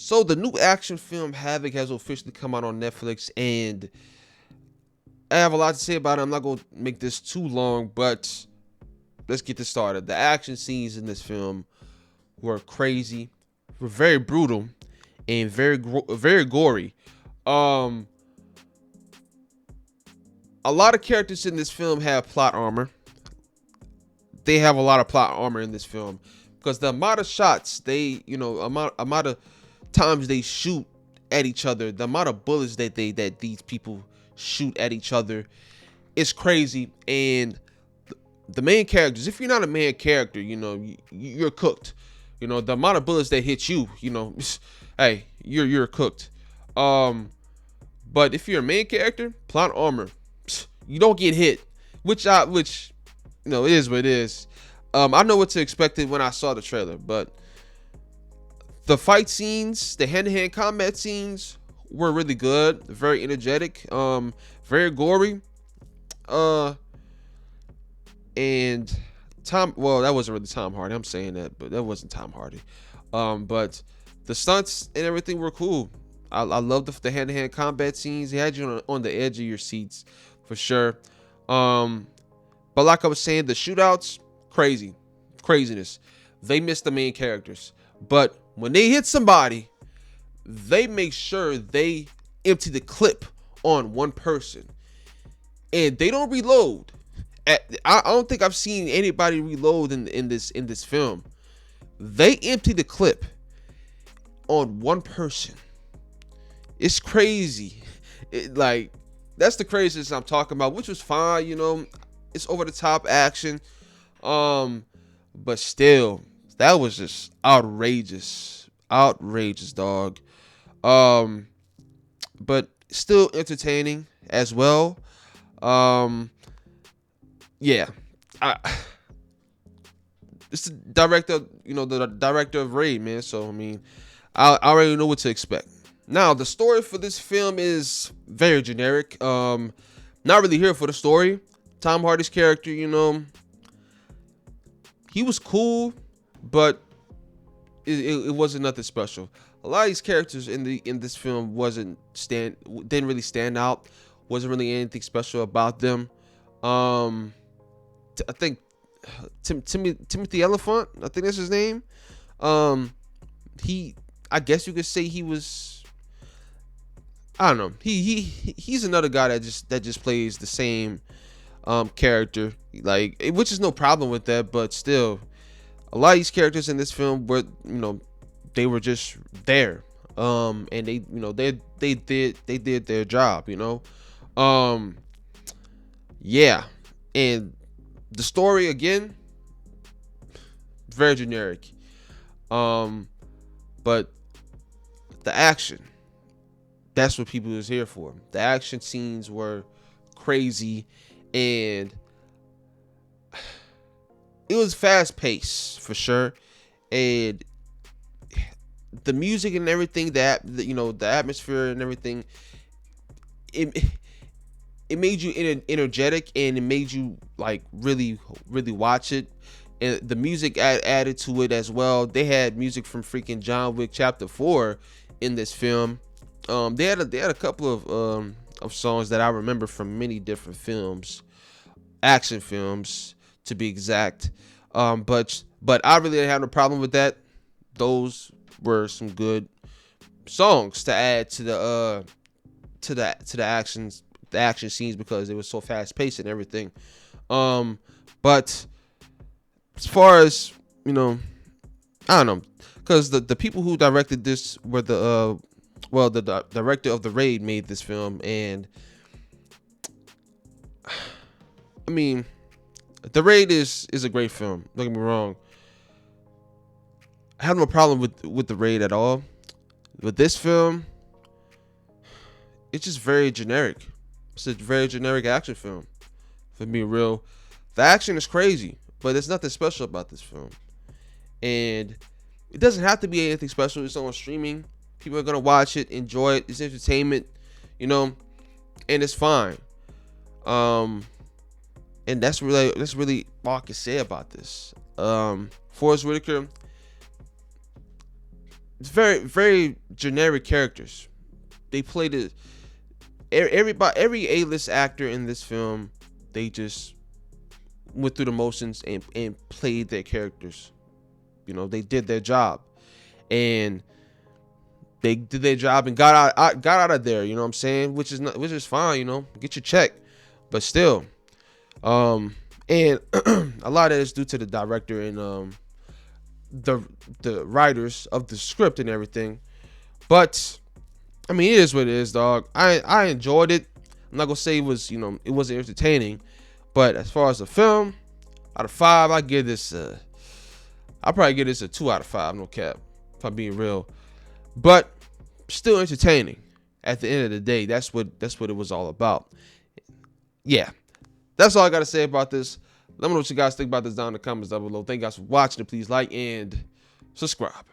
So the new action film Havoc has officially come out on Netflix, and I have a lot to say about it. I'm not gonna make this too long, but let's get this started. The action scenes in this film were crazy, were very brutal, and very gory. Um, a lot of characters in this film have plot armor. They have a lot of plot armor in this film because the amount of shots amount of times they shoot at each other, the amount of bullets that these people shoot at each other is crazy. And the main characters, if you're not a main character, you're cooked. The amount of bullets that hit you, hey, you're cooked. But if you're a main character, plot armor, you don't get hit, which it is what it is. I know what to expect when I saw the trailer, but the fight scenes, the hand-to-hand combat scenes were really good, very energetic, very gory. And that wasn't really Tom Hardy. I'm saying that, but that wasn't Tom Hardy. But the stunts and everything were cool. I love the hand-to-hand combat scenes. They had you on the edge of your seats for sure. But like I was saying, the shootouts, craziness. They missed the main characters, but when they hit somebody, they make sure they empty the clip on one person, and they don't reload. I don't think I've seen anybody reload in this film. They empty the clip on one person. It's crazy. That's the craziest I'm talking about, which was fine. It's over the top action. But still, that was just outrageous, dog. But still entertaining as well. Yeah, it's the director, the director of Raid, man. So I mean, I already know what to expect. Now, the story for this film is very generic. Not really here for the story. Tom Hardy's character, he was cool, but it wasn't nothing special. A lot of these characters in this film didn't really stand out. Wasn't really anything special about them. I think Timothy Elephant, I think that's his name. I guess you could say he was. I don't know. He's another guy that just plays the same character, which is no problem with that, but still, a lot of these characters in this film were, they were just there, and they did their job, yeah, and the story again, very generic, but the action, that's what people was here for. The action scenes were crazy, and it was fast paced for sure, and the music and everything, the atmosphere and everything, it made you energetic, and it made you really watch it. And the music added to it as well. They had music from freaking John Wick Chapter 4 in this film. They had a couple of songs that I remember from many different films, action films to be exact. But I really didn't have no problem with that. Those were some good songs to add to the action scenes, because it was so fast paced and everything. But as far as I don't know, because the people who directed this were the director of The Raid made this film, and I mean, The Raid is a great film. Don't get me wrong. I have no problem with The Raid at all. But this film, it's just very generic. It's a very generic action film. For being real, the action is crazy, but there's nothing special about this film. And it doesn't have to be anything special. It's on streaming. People are gonna watch it, enjoy it. It's entertainment, and it's fine. And that's really all I can say about this. Forrest Whitaker, it's very, very generic characters. They played it. Every A-list actor in this film, they just went through the motions and played their characters. You know, they did their job, and they did their job and got out of there. You know what I'm saying? Which is fine. You know, get your check, but still, and a lot of it is due to the director and the writers of the script and everything. But I mean, it is what it is, dog. I enjoyed it. I'm not gonna say it was, it wasn't entertaining, but as far as the film, out of 5, I give this. I'll probably give this a 2 out of 5. No cap, if I'm being real. But still entertaining. At the end of the day, that's what it was all about. Yeah, that's all I gotta say about this. Let me know what you guys think about this down in the comments down below. Thank you guys for watching. Please like and subscribe.